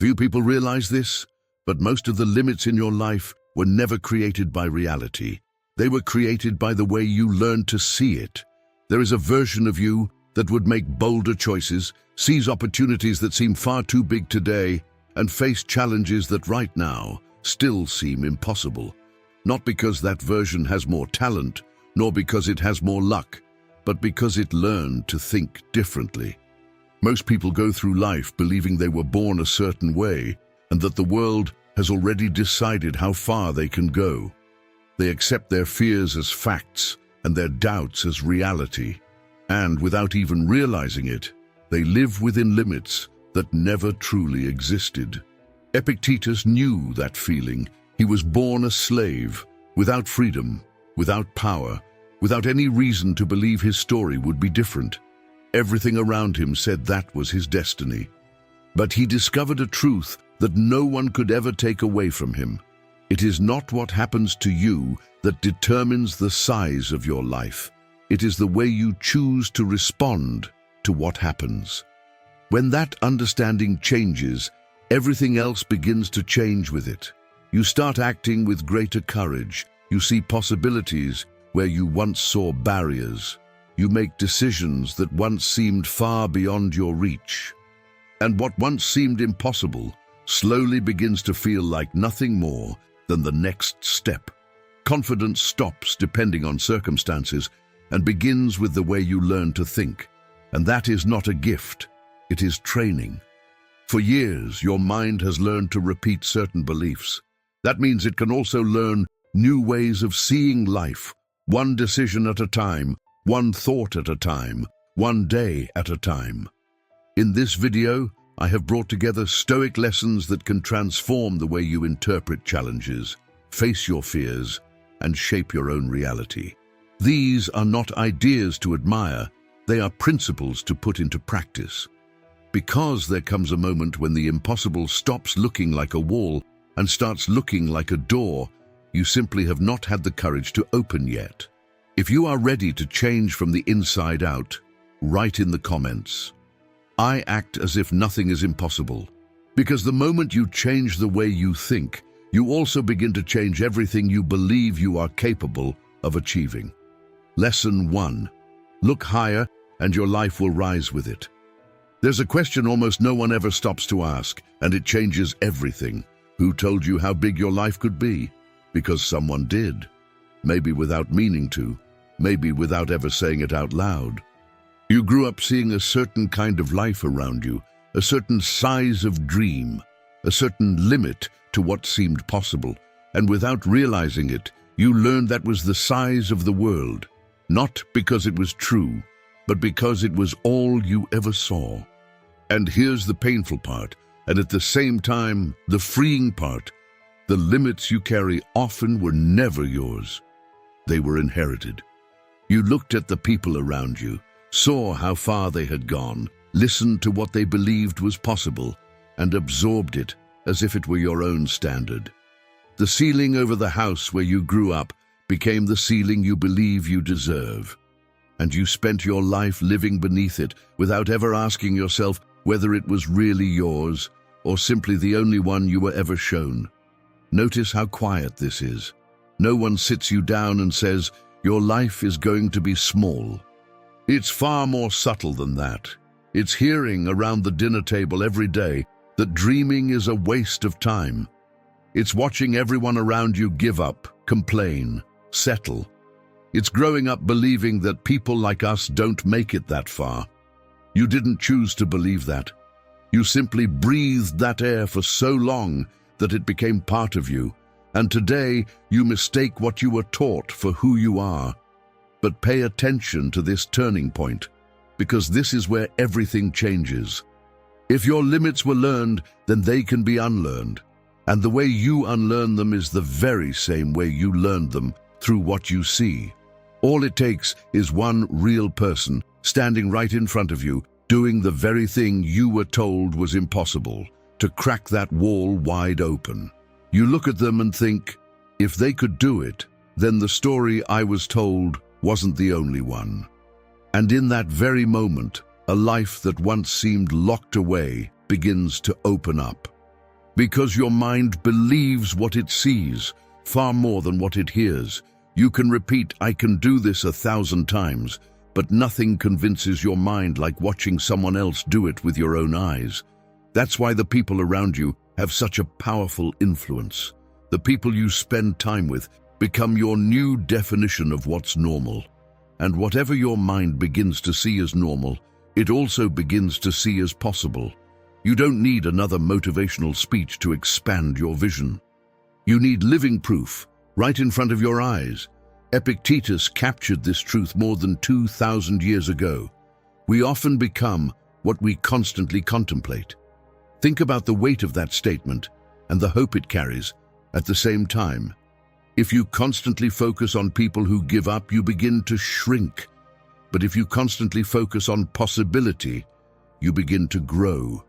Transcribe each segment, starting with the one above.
Few people realize this, but most of the limits in your life were never created by reality. They were created by the way you learned to see it. There is a version of you that would make bolder choices, seize opportunities that seem far too big today, and face challenges that right now still seem impossible. Not because that version has more talent, nor because it has more luck, but because it learned to think differently. Most people go through life believing they were born a certain way and that the world has already decided how far they can go. They accept their fears as facts and their doubts as reality, and without even realizing it, they live within limits that never truly existed. Epictetus knew that feeling. He was born a slave, without freedom, without power, without any reason to believe his story would be different. Everything around him said that was his destiny. But he discovered a truth that no one could ever take away from him. It is not what happens to you that determines the size of your life. It is the way you choose to respond to what happens. When that understanding changes, everything else begins to change with it. You start acting with greater courage. You see possibilities where you once saw barriers. You make decisions that once seemed far beyond your reach. And what once seemed impossible slowly begins to feel like nothing more than the next step. Confidence stops depending on circumstances and begins with the way you learn to think. And that is not a gift, it is training. For years, your mind has learned to repeat certain beliefs. That means it can also learn new ways of seeing life, one decision at a time, one thought at a time, one day at a time. In this video, I have brought together Stoic lessons that can transform the way you interpret challenges, face your fears, and shape your own reality. These are not ideas to admire, they are principles to put into practice. Because there comes a moment when the impossible stops looking like a wall and starts looking like a door you simply have not had the courage to open yet. If you are ready to change from the inside out, write in the comments, "I act as if nothing is impossible." Because the moment you change the way you think, you also begin to change everything you believe you are capable of achieving. Lesson 1. Look higher and your life will rise with it. There's a question almost no one ever stops to ask, and it changes everything. Who told you how big your life could be? Because someone did. Maybe without meaning to, maybe without ever saying it out loud. You grew up seeing a certain kind of life around you, a certain size of dream, a certain limit to what seemed possible, and without realizing it, you learned that was the size of the world, not because it was true, but because it was all you ever saw. And here's the painful part, and at the same time, the freeing part. The limits you carry often were never yours. They were inherited. You looked at the people around you, saw how far they had gone, listened to what they believed was possible, and absorbed it as if it were your own standard. The ceiling over the house where you grew up became the ceiling you believe you deserve. And you spent your life living beneath it without ever asking yourself whether it was really yours or simply the only one you were ever shown. Notice how quiet this is. No one sits you down and says, "Your life is going to be small." It's far more subtle than that. It's hearing around the dinner table every day that dreaming is a waste of time. It's watching everyone around you give up, complain, settle. It's growing up believing that people like us don't make it that far. You didn't choose to believe that. You simply breathed that air for so long that it became part of you, and today you mistake what you were taught for who you are. But pay attention to this turning point, because this is where everything changes. If your limits were learned, then they can be unlearned. And the way you unlearn them is the very same way you learned them, through what you see. All it takes is one real person standing right in front of you, doing the very thing you were told was impossible, to crack that wall wide open. You look at them and think, if they could do it, then the story I was told wasn't the only one. And in that very moment, a life that once seemed locked away begins to open up. Because your mind believes what it sees, far more than what it hears. You can repeat, "I can do this" 1,000 times, but nothing convinces your mind like watching someone else do it with your own eyes. That's why the people around you have such a powerful influence. The people you spend time with become your new definition of what's normal. And whatever your mind begins to see as normal, it also begins to see as possible. You don't need another motivational speech to expand your vision. You need living proof, right in front of your eyes. Epictetus captured this truth more than 2,000 years ago. We often become what we constantly contemplate. Think about the weight of that statement and the hope it carries at the same time. If you constantly focus on people who give up, you begin to shrink. But if you constantly focus on possibility, you begin to grow.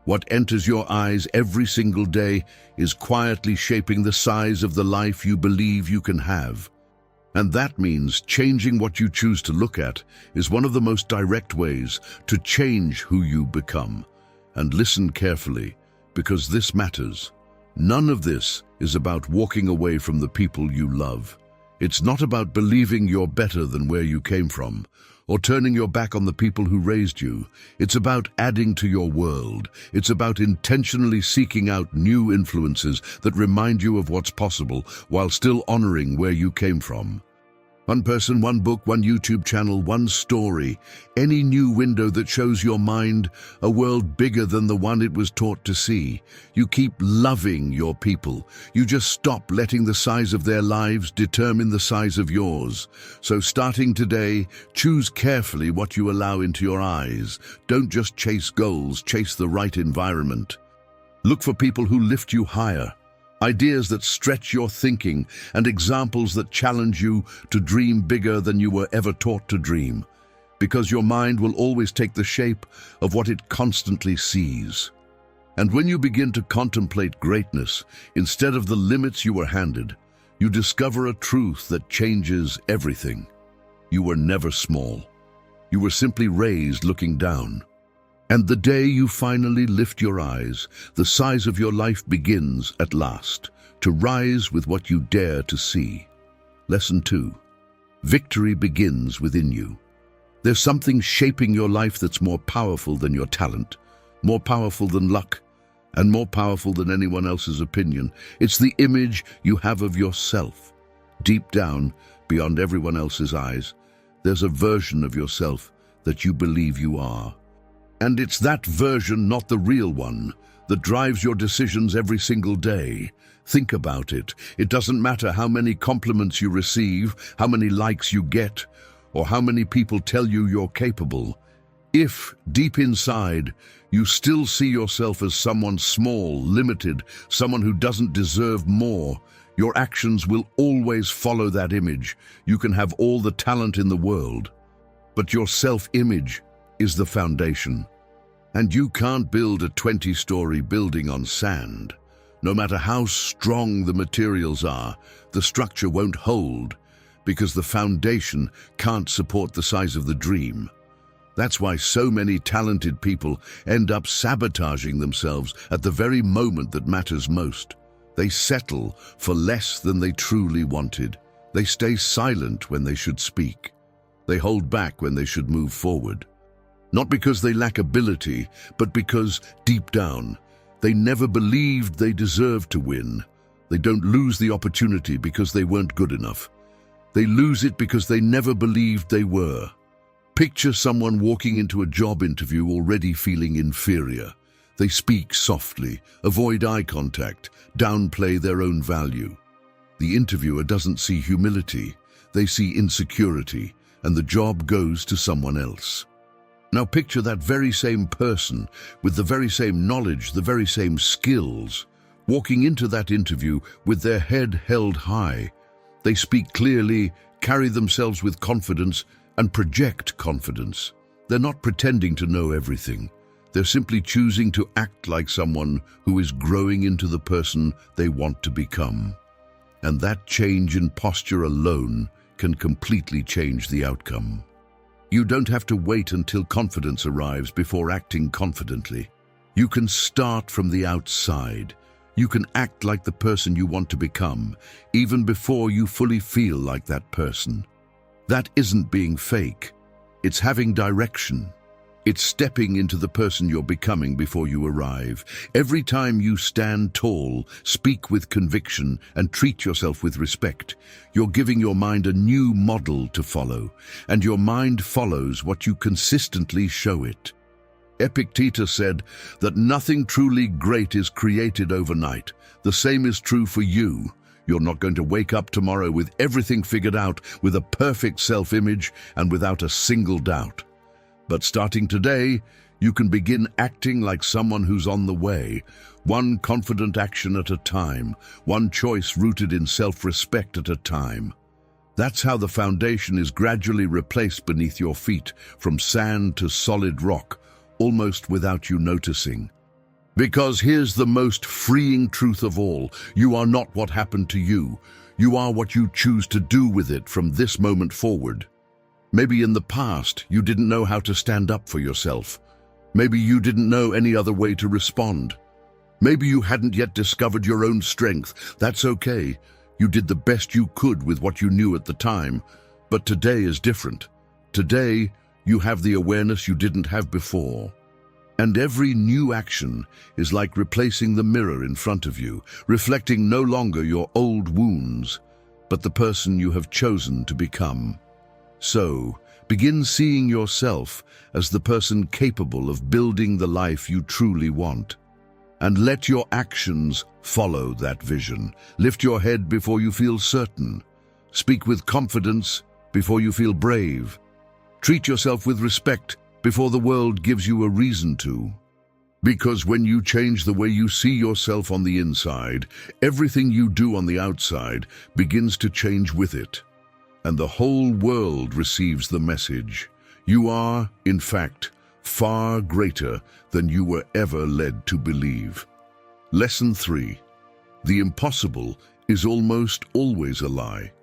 What enters your eyes every single day is quietly shaping the size of the life you believe you can have. And that means changing what you choose to look at is one of the most direct ways to change who you become. And listen carefully, because this matters. None of this is about walking away from the people you love. It's not about believing you're better than where you came from, or turning your back on the people who raised you. It's about adding to your world. It's about intentionally seeking out new influences that remind you of what's possible while still honoring where you came from. One person, one book, one YouTube channel, one story. Any new window that shows your mind a world bigger than the one it was taught to see. You keep loving your people. You just stop letting the size of their lives determine the size of yours. So starting today, choose carefully what you allow into your eyes. Don't just chase goals, chase the right environment. Look for people who lift you higher. Ideas that stretch your thinking, and examples that challenge you to dream bigger than you were ever taught to dream. Because your mind will always take the shape of what it constantly sees. And when you begin to contemplate greatness, instead of the limits you were handed, you discover a truth that changes everything. You were never small. You were simply raised looking down. And the day you finally lift your eyes, the size of your life begins at last, to rise with what you dare to see. Lesson 2. Victory begins within you. There's something shaping your life that's more powerful than your talent, more powerful than luck, and more powerful than anyone else's opinion. It's the image you have of yourself. Deep down, beyond everyone else's eyes, there's a version of yourself that you believe you are. And it's that version, not the real one, that drives your decisions every single day. Think about it. It doesn't matter how many compliments you receive, how many likes you get, or how many people tell you you're capable. If, deep inside, you still see yourself as someone small, limited, someone who doesn't deserve more, your actions will always follow that image. You can have all the talent in the world, but your self-image is the foundation. And you can't build a 20-story building on sand. No matter how strong the materials are, the structure won't hold because the foundation can't support the size of the dream. That's why so many talented people end up sabotaging themselves at the very moment that matters most. They settle for less than they truly wanted. They stay silent when they should speak. They hold back when they should move forward. Not because they lack ability, but because, deep down, they never believed they deserved to win. They don't lose the opportunity because they weren't good enough. They lose it because they never believed they were. Picture someone walking into a job interview already feeling inferior. They speak softly, avoid eye contact, downplay their own value. The interviewer doesn't see humility. They see insecurity, and the job goes to someone else. Now picture that very same person, with the very same knowledge, the very same skills, walking into that interview with their head held high. They speak clearly, carry themselves with confidence, and project confidence. They're not pretending to know everything. They're simply choosing to act like someone who is growing into the person they want to become. And that change in posture alone can completely change the outcome. You don't have to wait until confidence arrives before acting confidently. You can start from the outside. You can act like the person you want to become, even before you fully feel like that person. That isn't being fake. It's having direction. It's stepping into the person you're becoming before you arrive. Every time you stand tall, speak with conviction, and treat yourself with respect, you're giving your mind a new model to follow, and your mind follows what you consistently show it. Epictetus said that nothing truly great is created overnight. The same is true for you. You're not going to wake up tomorrow with everything figured out, with a perfect self-image, and without a single doubt. But starting today, you can begin acting like someone who's on the way, one confident action at a time, one choice rooted in self-respect at a time. That's how the foundation is gradually replaced beneath your feet, from sand to solid rock, almost without you noticing. Because here's the most freeing truth of all: you are not what happened to you. You are what you choose to do with it from this moment forward. Maybe in the past you didn't know how to stand up for yourself. Maybe you didn't know any other way to respond. Maybe you hadn't yet discovered your own strength. That's okay. You did the best you could with what you knew at the time. But today is different. Today, you have the awareness you didn't have before. And every new action is like replacing the mirror in front of you, reflecting no longer your old wounds, but the person you have chosen to become. So, begin seeing yourself as the person capable of building the life you truly want. And let your actions follow that vision. Lift your head before you feel certain. Speak with confidence before you feel brave. Treat yourself with respect before the world gives you a reason to. Because when you change the way you see yourself on the inside, everything you do on the outside begins to change with it. And the whole world receives the message. You are, in fact, far greater than you were ever led to believe. Lesson 3. The impossible is almost always a lie.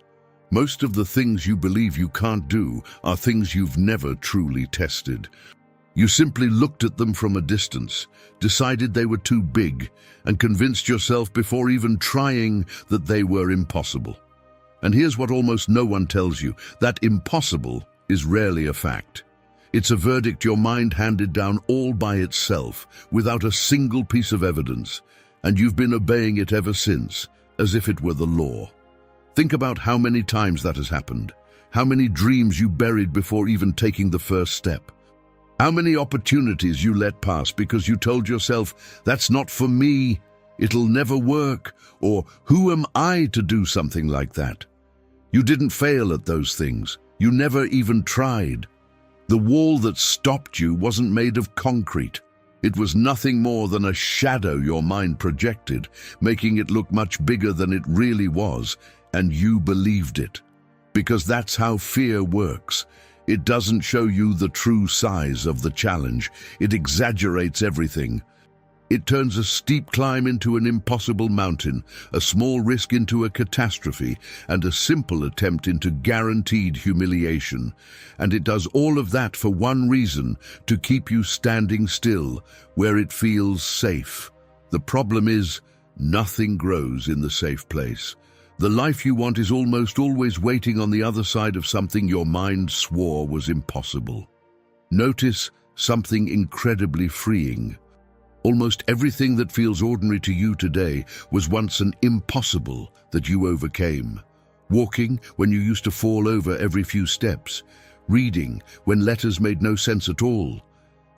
Most of the things you believe you can't do are things you've never truly tested. You simply looked at them from a distance, decided they were too big, and convinced yourself before even trying that they were impossible. And here's what almost no one tells you: that impossible is rarely a fact. It's a verdict your mind handed down all by itself, without a single piece of evidence, and you've been obeying it ever since, as if it were the law. Think about how many times that has happened, how many dreams you buried before even taking the first step, how many opportunities you let pass because you told yourself, "That's not for me, it'll never work," or "Who am I to do something like that?" You didn't fail at those things. You never even tried. The wall that stopped you wasn't made of concrete. It was nothing more than a shadow your mind projected, making it look much bigger than it really was, and you believed it. Because that's how fear works. It doesn't show you the true size of the challenge. It exaggerates everything. It turns a steep climb into an impossible mountain, a small risk into a catastrophe, and a simple attempt into guaranteed humiliation. And it does all of that for one reason: to keep you standing still, where it feels safe. The problem is, nothing grows in the safe place. The life you want is almost always waiting on the other side of something your mind swore was impossible. Notice something incredibly freeing. Almost everything that feels ordinary to you today was once an impossible that you overcame. Walking when you used to fall over every few steps. Reading when letters made no sense at all.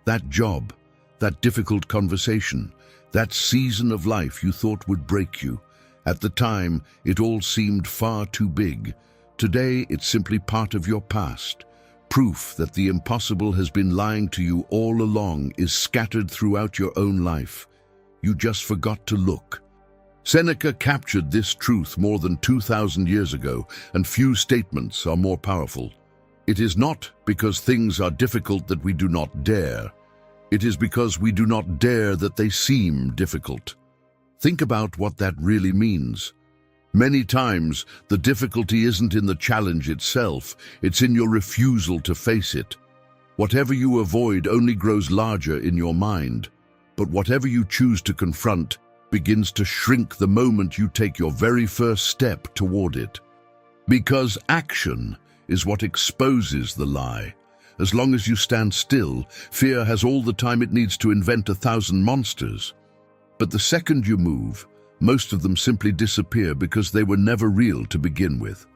That job, that difficult conversation, that season of life you thought would break you. At the time, it all seemed far too big. Today, it's simply part of your past. Proof that the impossible has been lying to you all along is scattered throughout your own life. You just forgot to look. Seneca captured this truth more than 2,000 years ago, and few statements are more powerful. It is not because things are difficult that we do not dare. It is because we do not dare that they seem difficult. Think about what that really means. Many times, the difficulty isn't in the challenge itself, it's in your refusal to face it. Whatever you avoid only grows larger in your mind, but whatever you choose to confront begins to shrink the moment you take your very first step toward it. Because action is what exposes the lie. As long as you stand still, fear has all the time it needs to invent 1,000 monsters. But the second you move, most of them simply disappear because they were never real to begin with.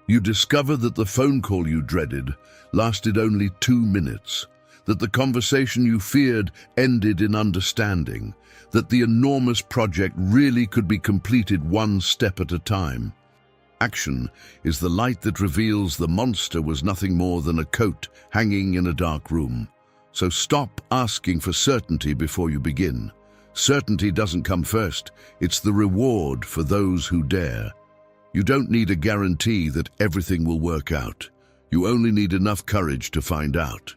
You discover that the phone call you dreaded lasted only 2 minutes, that the conversation you feared ended in understanding, that the enormous project really could be completed one step at a time. Action is the light that reveals the monster was nothing more than a coat hanging in a dark room. So stop asking for certainty before you begin. Certainty doesn't come first. It's the reward for those who dare. You don't need a guarantee that everything will work out. You only need enough courage to find out.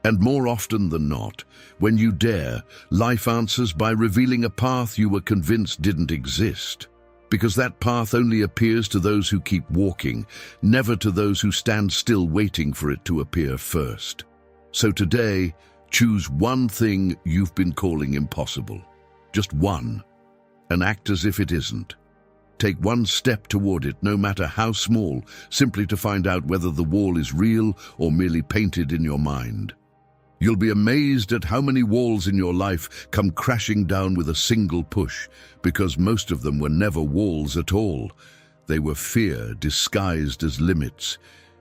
And more often than not, when you dare, life answers by revealing a path you were convinced didn't exist. Because that path only appears to those who keep walking, never to those who stand still waiting for it to appear first. So today, choose one thing you've been calling impossible. Just one. And act as if it isn't. Take one step toward it, no matter how small, simply to find out whether the wall is real or merely painted in your mind. You'll be amazed at how many walls in your life come crashing down with a single push, because most of them were never walls at all. They were fear disguised as limits,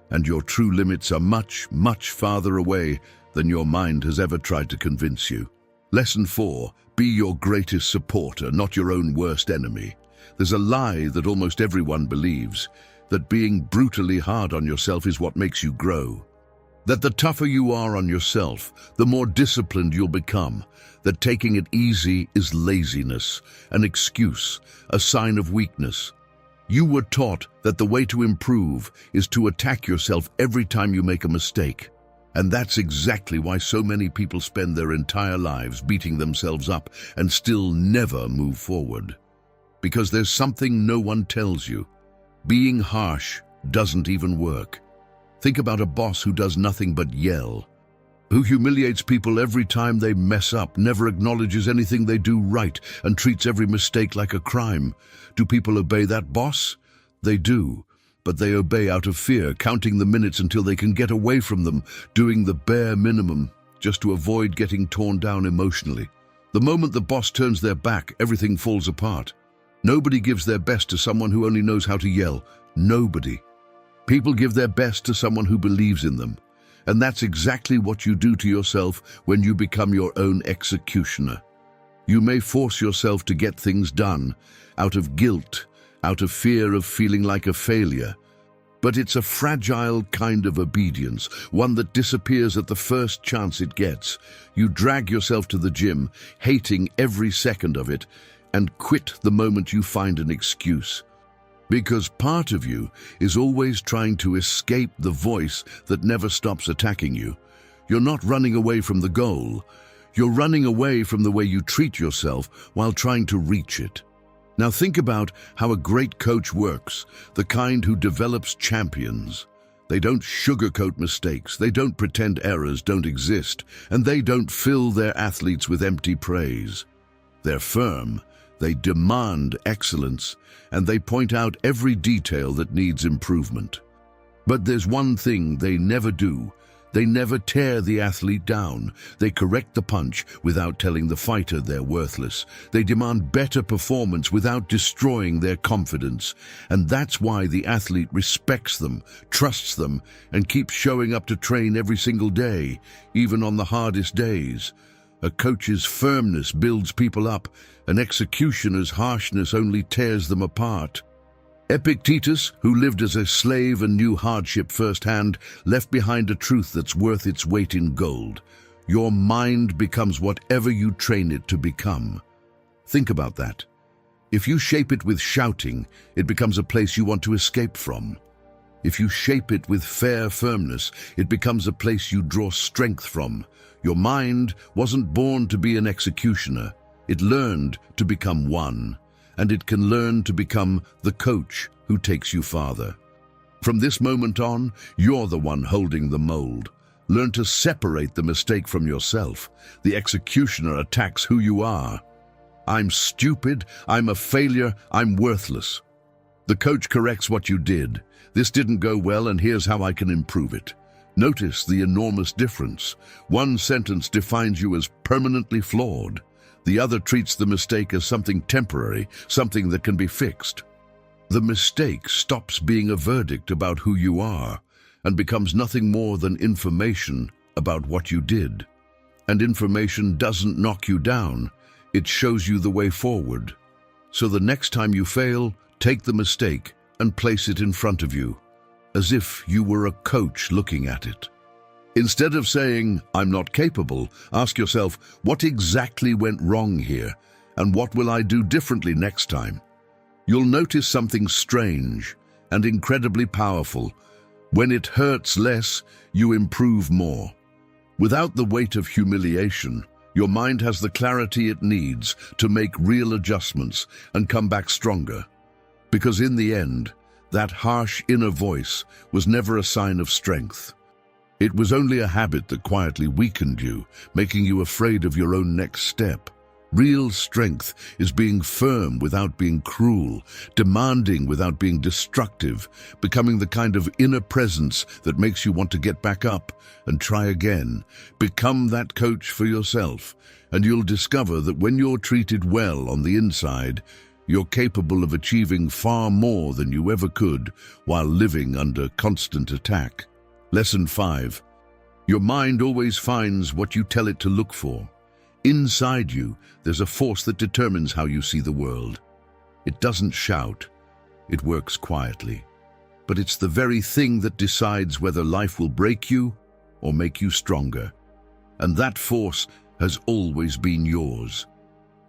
and your true limits are much, much farther away than your mind has ever tried to convince you. Lesson 4. Be your greatest supporter, not your own worst enemy. There's a lie that almost everyone believes, that being brutally hard on yourself is what makes you grow. That the tougher you are on yourself, the more disciplined you'll become. That taking it easy is laziness, an excuse, a sign of weakness. You were taught that the way to improve is to attack yourself every time you make a mistake. And that's exactly why so many people spend their entire lives beating themselves up and still never move forward. Because there's something no one tells you. Being harsh doesn't even work. Think about a boss who does nothing but yell, who humiliates people every time they mess up, never acknowledges anything they do right, and treats every mistake like a crime. Do people obey that boss? They do, but they obey out of fear, counting the minutes until they can get away from them, doing the bare minimum, just to avoid getting torn down emotionally. The moment the boss turns their back, everything falls apart. Nobody gives their best to someone who only knows how to yell. Nobody. People give their best to someone who believes in them. And that's exactly what you do to yourself when you become your own executioner. You may force yourself to get things done, out of guilt, out of fear of feeling like a failure. But it's a fragile kind of obedience, one that disappears at the first chance it gets. You drag yourself to the gym, hating every second of it, and quit the moment you find an excuse. Because part of you is always trying to escape the voice that never stops attacking you. You're not running away from the goal. You're running away from the way you treat yourself while trying to reach it. Now think about how a great coach works, the kind who develops champions. They don't sugarcoat mistakes, they don't pretend errors don't exist, and they don't fill their athletes with empty praise. They're firm. They demand excellence, and they point out every detail that needs improvement. But there's one thing they never do. They never tear the athlete down. They correct the punch without telling the fighter they're worthless. They demand better performance without destroying their confidence. And that's why the athlete respects them, trusts them, and keeps showing up to train every single day, even on the hardest days. A coach's firmness builds people up. An executioner's harshness only tears them apart. Epictetus, who lived as a slave and knew hardship firsthand, left behind a truth that's worth its weight in gold. Your mind becomes whatever you train it to become. Think about that. If you shape it with shouting, it becomes a place you want to escape from. If you shape it with fair firmness, it becomes a place you draw strength from. Your mind wasn't born to be an executioner. It learned to become one, and it can learn to become the coach who takes you farther. From this moment on, you're the one holding the mold. Learn to separate the mistake from yourself. The executioner attacks who you are. I'm stupid, I'm a failure, I'm worthless. The coach corrects what you did. This didn't go well, and here's how I can improve it. Notice the enormous difference. One sentence defines you as permanently flawed. The other treats the mistake as something temporary, something that can be fixed. The mistake stops being a verdict about who you are and becomes nothing more than information about what you did. And information doesn't knock you down, it shows you the way forward. So the next time you fail, take the mistake and place it in front of you, as if you were a coach looking at it. Instead of saying, "I'm not capable," ask yourself, what exactly went wrong here, and what will I do differently next time? You'll notice something strange and incredibly powerful. When it hurts less, you improve more. Without the weight of humiliation, your mind has the clarity it needs to make real adjustments and come back stronger. Because in the end, that harsh inner voice was never a sign of strength. It was only a habit that quietly weakened you, making you afraid of your own next step. Real strength is being firm without being cruel, demanding without being destructive, becoming the kind of inner presence that makes you want to get back up and try again. Become that coach for yourself, and you'll discover that when you're treated well on the inside, you're capable of achieving far more than you ever could while living under constant attack. Lesson 5. Your mind always finds what you tell it to look for. Inside you, there's a force that determines how you see the world. It doesn't shout, it works quietly. But it's the very thing that decides whether life will break you or make you stronger. And that force has always been yours.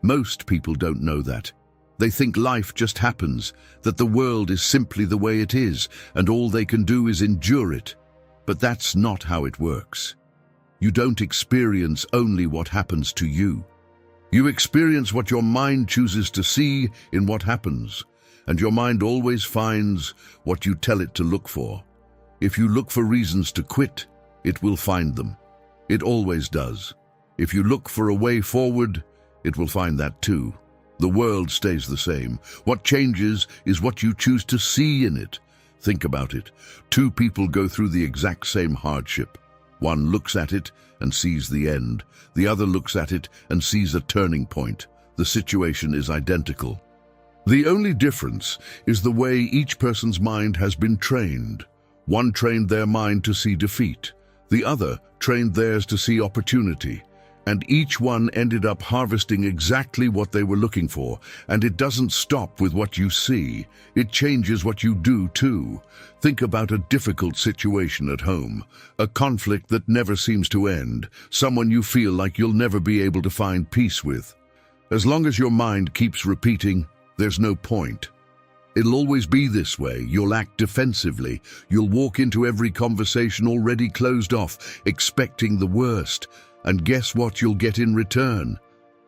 Most people don't know that. They think life just happens, that the world is simply the way it is, and all they can do is endure it. But that's not how it works. You don't experience only what happens to you. You experience what your mind chooses to see in what happens, and your mind always finds what you tell it to look for. If you look for reasons to quit, it will find them. It always does. If you look for a way forward, it will find that too. The world stays the same. What changes is what you choose to see in it. Think about it. Two people go through the exact same hardship. One looks at it and sees the end. The other looks at it and sees a turning point. The situation is identical. The only difference is the way each person's mind has been trained. One trained their mind to see defeat. The other trained theirs to see opportunity. And each one ended up harvesting exactly what they were looking for. And it doesn't stop with what you see. It changes what you do too. Think about a difficult situation at home, a conflict that never seems to end, someone you feel like you'll never be able to find peace with. As long as your mind keeps repeating, "There's no point. It'll always be this way," you'll act defensively. You'll walk into every conversation already closed off, expecting the worst. And guess what you'll get in return?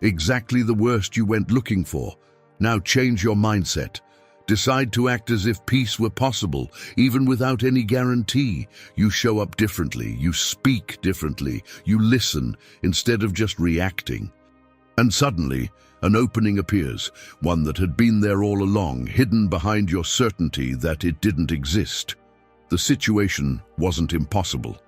Exactly the worst you went looking for. Now change your mindset. Decide to act as if peace were possible, even without any guarantee. You show up differently, you speak differently, you listen instead of just reacting. And suddenly, an opening appears, one that had been there all along, hidden behind your certainty that it didn't exist. The situation wasn't impossible.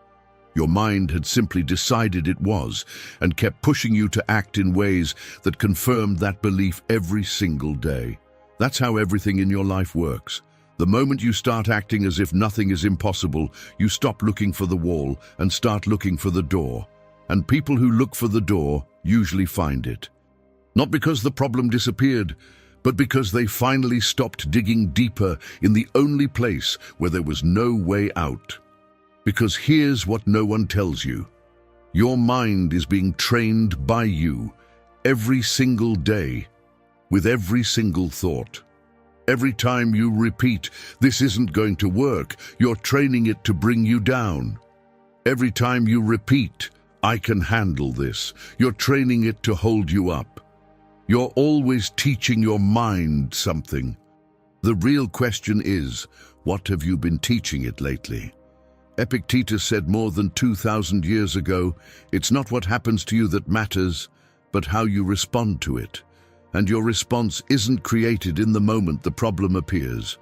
Your mind had simply decided it was, and kept pushing you to act in ways that confirmed that belief every single day. That's how everything in your life works. The moment you start acting as if nothing is impossible, you stop looking for the wall and start looking for the door. And people who look for the door usually find it. Not because the problem disappeared, but because they finally stopped digging deeper in the only place where there was no way out. Because here's what no one tells you. Your mind is being trained by you every single day, with every single thought. Every time you repeat, "This isn't going to work," you're training it to bring you down. Every time you repeat, "I can handle this," you're training it to hold you up. You're always teaching your mind something. The real question is, what have you been teaching it lately? Epictetus said more than 2,000 years ago, "It's not what happens to you that matters, but how you respond to it." And your response isn't created in the moment the problem appears.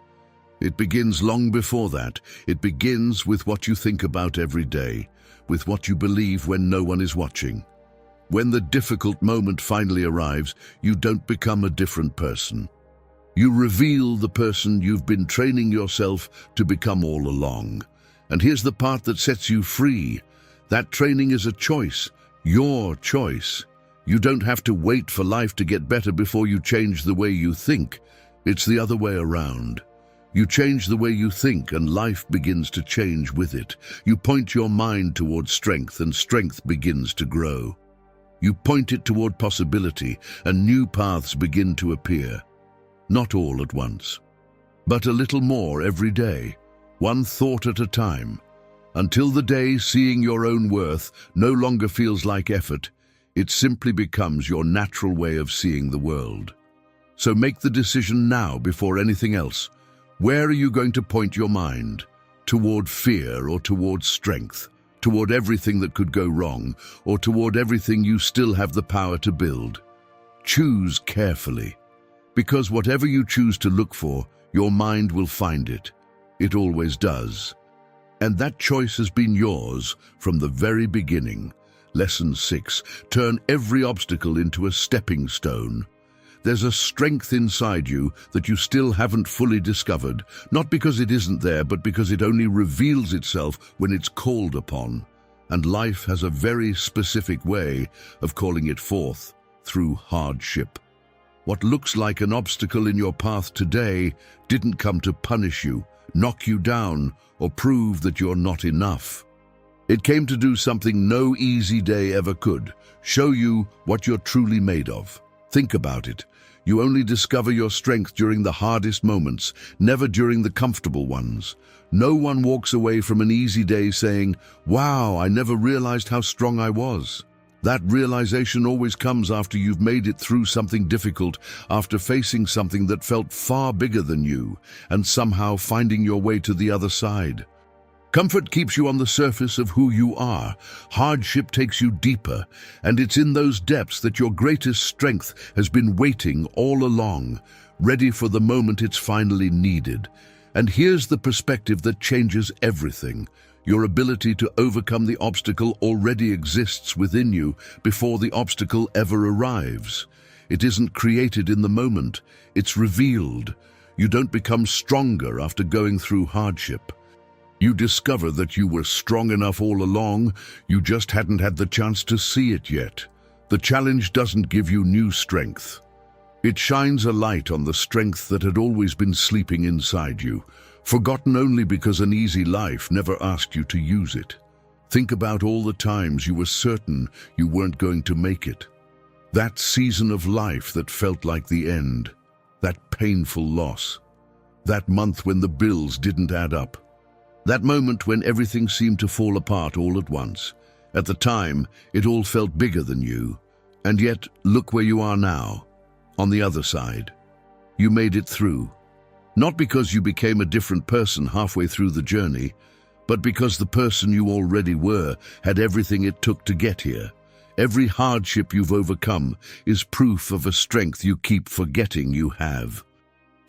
It begins long before that. It begins with what you think about every day, with what you believe when no one is watching. When the difficult moment finally arrives, you don't become a different person. You reveal the person you've been training yourself to become all along. And here's the part that sets you free. That training is a choice, your choice. You don't have to wait for life to get better before you change the way you think. It's the other way around. You change the way you think and life begins to change with it. You point your mind towards strength and strength begins to grow. You point it toward possibility and new paths begin to appear. Not all at once, but a little more every day, one thought at a time, until the day seeing your own worth no longer feels like effort. It simply becomes your natural way of seeing the world. So make the decision now before anything else. Where are you going to point your mind? Toward fear or toward strength? Toward everything that could go wrong or toward everything you still have the power to build? Choose carefully, because whatever you choose to look for, your mind will find it. It always does. And that choice has been yours from the very beginning. Lesson 6, turn every obstacle into a stepping stone. There's a strength inside you that you still haven't fully discovered, not because it isn't there, but because it only reveals itself when it's called upon. And life has a very specific way of calling it forth, through hardship. What looks like an obstacle in your path today didn't come to punish you, knock you down, or prove that you're not enough. It came to do something no easy day ever could, show you what you're truly made of. Think about it. You only discover your strength during the hardest moments, never during the comfortable ones. No one walks away from an easy day saying, "Wow, I never realized how strong I was." That realization always comes after you've made it through something difficult, after facing something that felt far bigger than you, and somehow finding your way to the other side. Comfort keeps you on the surface of who you are. Hardship takes you deeper, and it's in those depths that your greatest strength has been waiting all along, ready for the moment it's finally needed. And here's the perspective that changes everything. Your ability to overcome the obstacle already exists within you before the obstacle ever arrives. It isn't created in the moment, it's revealed. You don't become stronger after going through hardship. You discover that you were strong enough all along, you just hadn't had the chance to see it yet. The challenge doesn't give you new strength. It shines a light on the strength that had always been sleeping inside you, forgotten only because an easy life never asked you to use it. Think about all the times you were certain you weren't going to make it. That season of life that felt like the end, that painful loss, that month when the bills didn't add up. That moment when everything seemed to fall apart all at once. At the time, it all felt bigger than you. And yet, look where you are now, on the other side. You made it through. Not because you became a different person halfway through the journey, but because the person you already were had everything it took to get here. Every hardship you've overcome is proof of a strength you keep forgetting you have.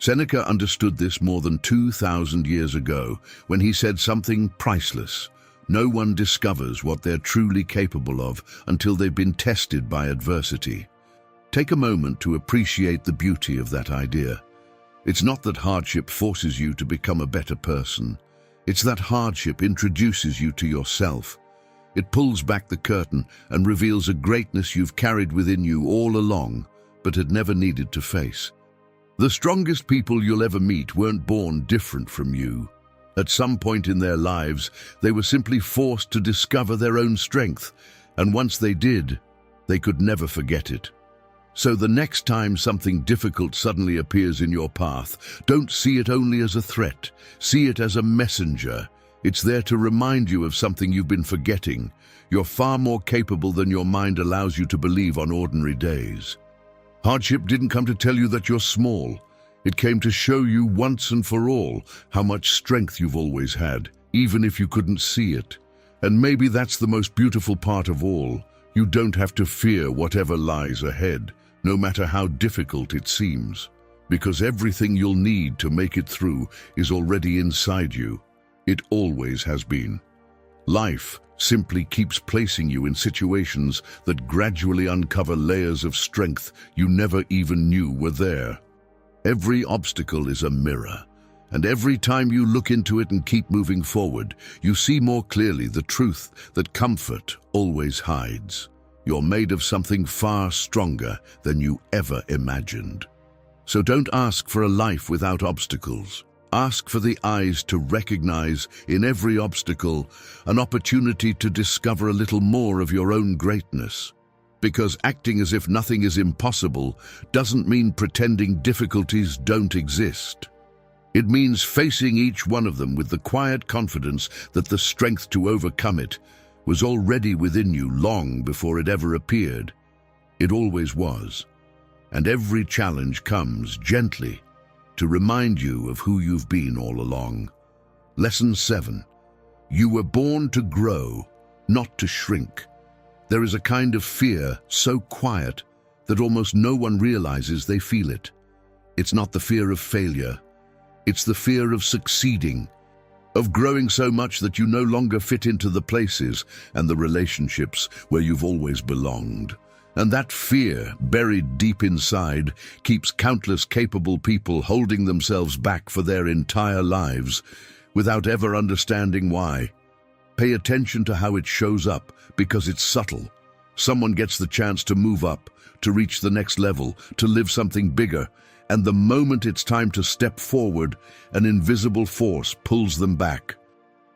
Seneca understood this more than 2,000 years ago when he said something priceless. No one discovers what they're truly capable of until they've been tested by adversity. Take a moment to appreciate the beauty of that idea. It's not that hardship forces you to become a better person. It's that hardship introduces you to yourself. It pulls back the curtain and reveals a greatness you've carried within you all along, but had never needed to face. The strongest people you'll ever meet weren't born different from you. At some point in their lives, they were simply forced to discover their own strength, and once they did, they could never forget it. So the next time something difficult suddenly appears in your path, don't see it only as a threat. See it as a messenger. It's there to remind you of something you've been forgetting. You're far more capable than your mind allows you to believe on ordinary days. Hardship didn't come to tell you that you're small. It came to show you once and for all how much strength you've always had, even if you couldn't see it. And maybe that's the most beautiful part of all. You don't have to fear whatever lies ahead. no matter how difficult it seems, because everything you'll need to make it through is already inside you. It always has been. Life simply keeps placing you in situations that gradually uncover layers of strength you never even knew were there. Every obstacle is a mirror, and every time you look into it and keep moving forward, you see more clearly the truth that comfort always hides. You're made of something far stronger than you ever imagined. So don't ask for a life without obstacles. Ask for the eyes to recognize in every obstacle an opportunity to discover a little more of your own greatness. Because acting as if nothing is impossible doesn't mean pretending difficulties don't exist. It means facing each one of them with the quiet confidence that the strength to overcome it was already within you long before it ever appeared. It always was. And every challenge comes gently to remind you of who you've been all along. Lesson 7. You were born to grow, not to shrink. There is a kind of fear so quiet that almost no one realizes they feel it. It's not the fear of failure. It's the fear of succeeding, of growing so much that you no longer fit into the places and the relationships where you've always belonged. And that fear, buried deep inside, keeps countless capable people holding themselves back for their entire lives without ever understanding why. Pay attention to how it shows up, because it's subtle. Someone gets the chance to move up, to reach the next level, to live something bigger, and the moment it's time to step forward, an invisible force pulls them back.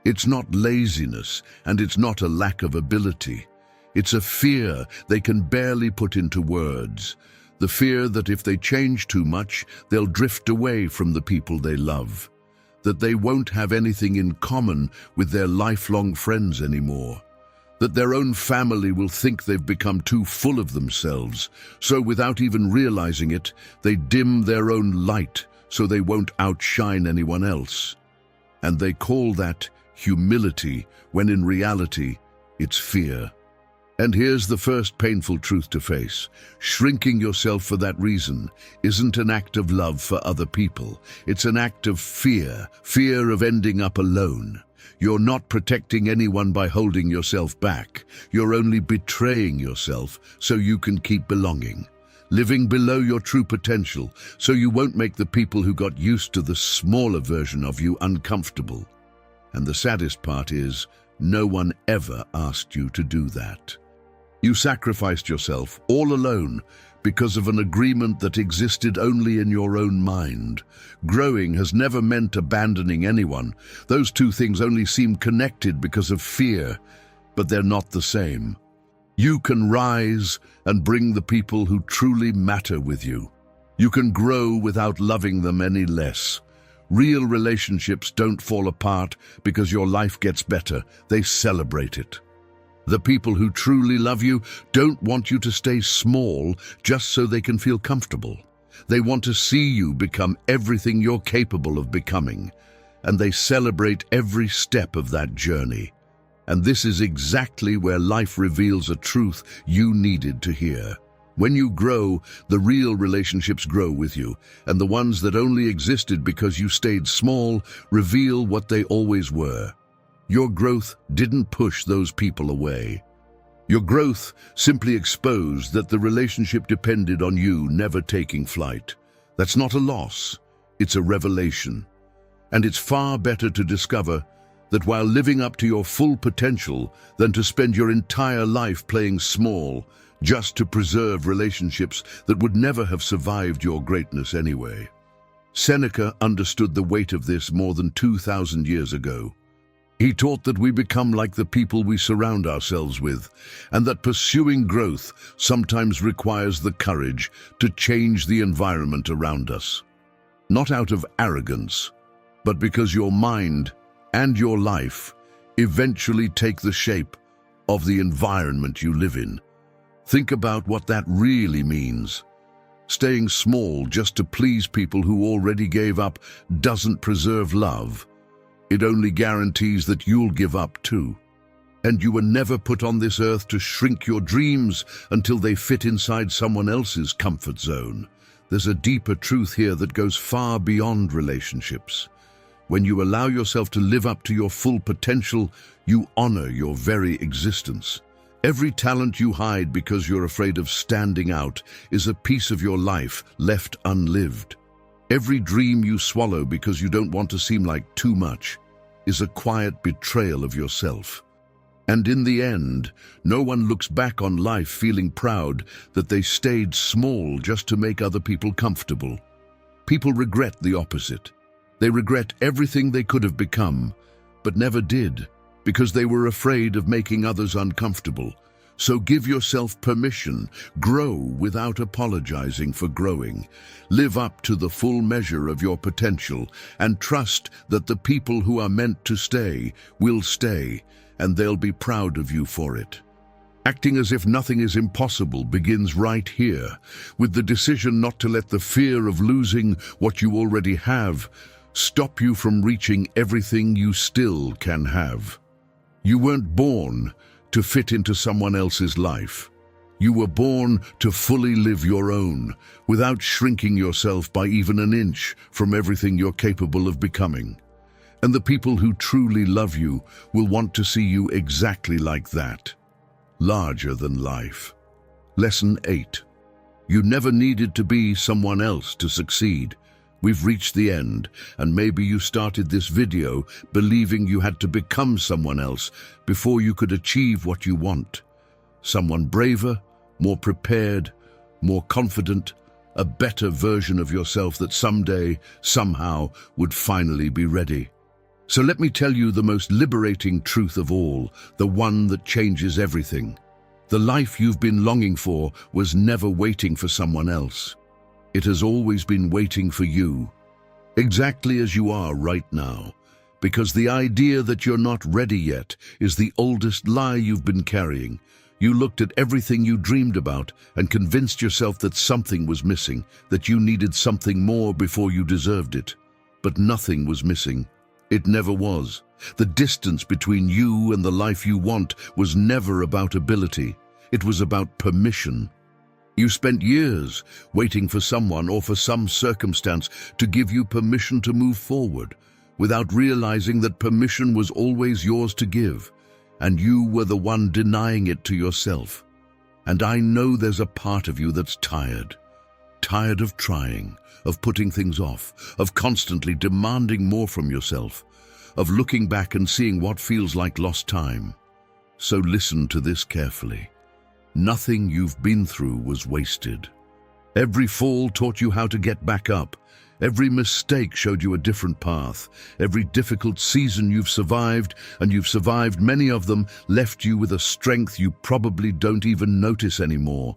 It's not laziness, and it's not a lack of ability. It's a fear they can barely put into words. The fear that if they change too much, they'll drift away from the people they love. That they won't have anything in common with their lifelong friends anymore. That their own family will think they've become too full of themselves, so without even realizing it, they dim their own light so they won't outshine anyone else. And they call that humility, when in reality, it's fear. And here's the first painful truth to face. Shrinking yourself for that reason isn't an act of love for other people. It's an act of fear, fear of ending up alone. You're not protecting anyone by holding yourself back. You're only betraying yourself so you can keep belonging. Living below your true potential so you won't make the people who got used to the smaller version of you uncomfortable. And the saddest part is, no one ever asked you to do that. You sacrificed yourself all alone because of an agreement that existed only in your own mind. Growing has never meant abandoning anyone. Those two things only seem connected because of fear, but they're not the same. You can rise and bring the people who truly matter with you. You can grow without loving them any less. Real relationships don't fall apart because your life gets better. They celebrate it. The people who truly love you don't want you to stay small just so they can feel comfortable. They want to see you become everything you're capable of becoming, and they celebrate every step of that journey. And this is exactly where life reveals a truth you needed to hear. When you grow, the real relationships grow with you, and the ones that only existed because you stayed small reveal what they always were. Your growth didn't push those people away. Your growth simply exposed that the relationship depended on you never taking flight. That's not a loss, it's a revelation. And it's far better to discover that while living up to your full potential than to spend your entire life playing small just to preserve relationships that would never have survived your greatness anyway. Seneca understood the weight of this more than 2,000 years ago. He taught that we become like the people we surround ourselves with, and that pursuing growth sometimes requires the courage to change the environment around us. Not out of arrogance, but because your mind and your life eventually take the shape of the environment you live in. Think about what that really means. Staying small just to please people who already gave up doesn't preserve love. It only guarantees that you'll give up too. And you were never put on this earth to shrink your dreams until they fit inside someone else's comfort zone. There's a deeper truth here that goes far beyond relationships. When you allow yourself to live up to your full potential, you honor your very existence. Every talent you hide because you're afraid of standing out is a piece of your life left unlived. Every dream you swallow because you don't want to seem like too much is a quiet betrayal of yourself. And in the end, no one looks back on life feeling proud that they stayed small just to make other people comfortable. People regret the opposite. They regret everything they could have become, but never did, because they were afraid of making others uncomfortable. So give yourself permission. Grow without apologizing for growing. Live up to the full measure of your potential, and trust that the people who are meant to stay will stay, and they'll be proud of you for it. Acting as if nothing is impossible begins right here, with the decision not to let the fear of losing what you already have stop you from reaching everything you still can have. You weren't born to fit into someone else's life. You were born to fully live your own, without shrinking yourself by even an inch from everything you're capable of becoming. And the people who truly love you will want to see you exactly like that. Larger than life. Lesson 8. You never needed to be someone else to succeed. We've reached the end, and maybe you started this video believing you had to become someone else before you could achieve what you want. Someone braver, more prepared, more confident, a better version of yourself that someday, somehow, would finally be ready. So let me tell you the most liberating truth of all, the one that changes everything. The life you've been longing for was never waiting for someone else. It has always been waiting for you, exactly as you are right now, because the idea that you're not ready yet is the oldest lie you've been carrying. You looked at everything you dreamed about and convinced yourself that something was missing, that you needed something more before you deserved it. But nothing was missing. It never was. The distance between you and the life you want was never about ability. It was about permission. You spent years waiting for someone or for some circumstance to give you permission to move forward, without realizing that permission was always yours to give, and you were the one denying it to yourself. And I know there's a part of you that's tired of trying, of putting things off, of constantly demanding more from yourself, of looking back and seeing what feels like lost time. So listen to this carefully. Nothing you've been through was wasted. Every fall taught you how to get back up. Every mistake showed you a different path. Every difficult season you've survived, and you've survived many of them, left you with a strength you probably don't even notice anymore,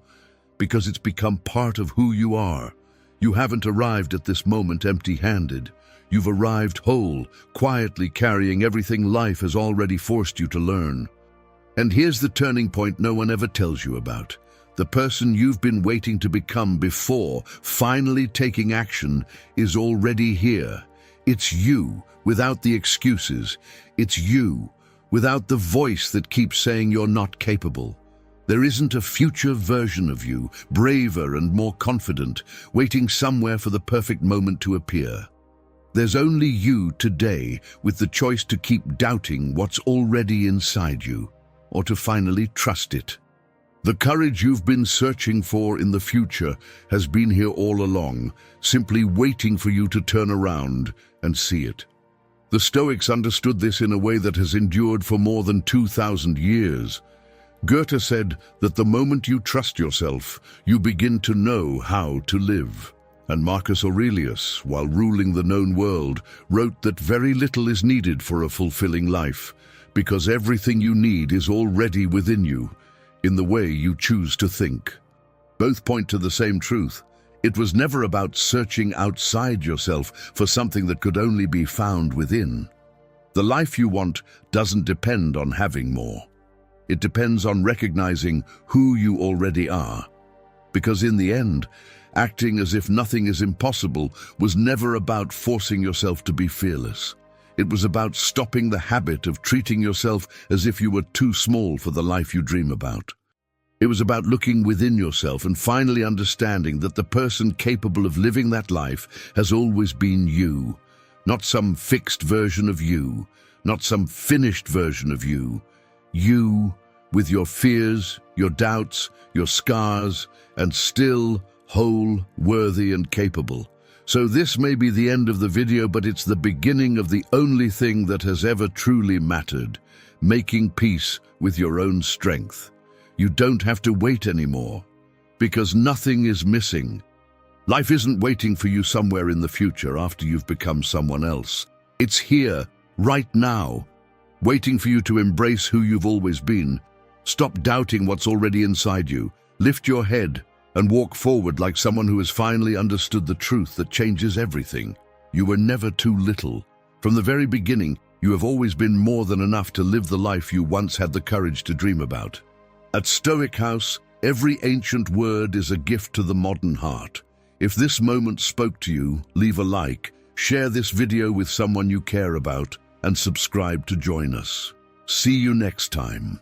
because it's become part of who you are. You haven't arrived at this moment empty-handed. You've arrived whole, quietly carrying everything life has already forced you to learn. And here's the turning point no one ever tells you about. The person you've been waiting to become before finally taking action is already here. It's you, without the excuses. It's you, without the voice that keeps saying you're not capable. There isn't a future version of you, braver and more confident, waiting somewhere for the perfect moment to appear. There's only you today, with the choice to keep doubting what's already inside you, or to finally trust it. The courage you've been searching for in the future has been here all along, simply waiting for you to turn around and see it. The Stoics understood this in a way that has endured for more than 2,000 years. Goethe said that the moment you trust yourself, you begin to know how to live. And Marcus Aurelius, while ruling the known world, wrote that very little is needed for a fulfilling life, because everything you need is already within you, in the way you choose to think. Both point to the same truth. It was never about searching outside yourself for something that could only be found within. The life you want doesn't depend on having more. It depends on recognizing who you already are. Because in the end, acting as if nothing is impossible was never about forcing yourself to be fearless. It was about stopping the habit of treating yourself as if you were too small for the life you dream about. It was about looking within yourself and finally understanding that the person capable of living that life has always been you, not some fixed version of you, not some finished version of you. You, with your fears, your doubts, your scars, and still whole, worthy, and capable. So this may be the end of the video, but it's the beginning of the only thing that has ever truly mattered, making peace with your own strength. You don't have to wait anymore, because nothing is missing. Life isn't waiting for you somewhere in the future after you've become someone else. It's here, right now, waiting for you to embrace who you've always been. Stop doubting what's already inside you. Lift your head and walk forward like someone who has finally understood the truth that changes everything. You were never too little. From the very beginning, you have always been more than enough to live the life you once had the courage to dream about. At Stoic House, every ancient word is a gift to the modern heart. If this moment spoke to you, leave a like, share this video with someone you care about, and subscribe to join us. See you next time.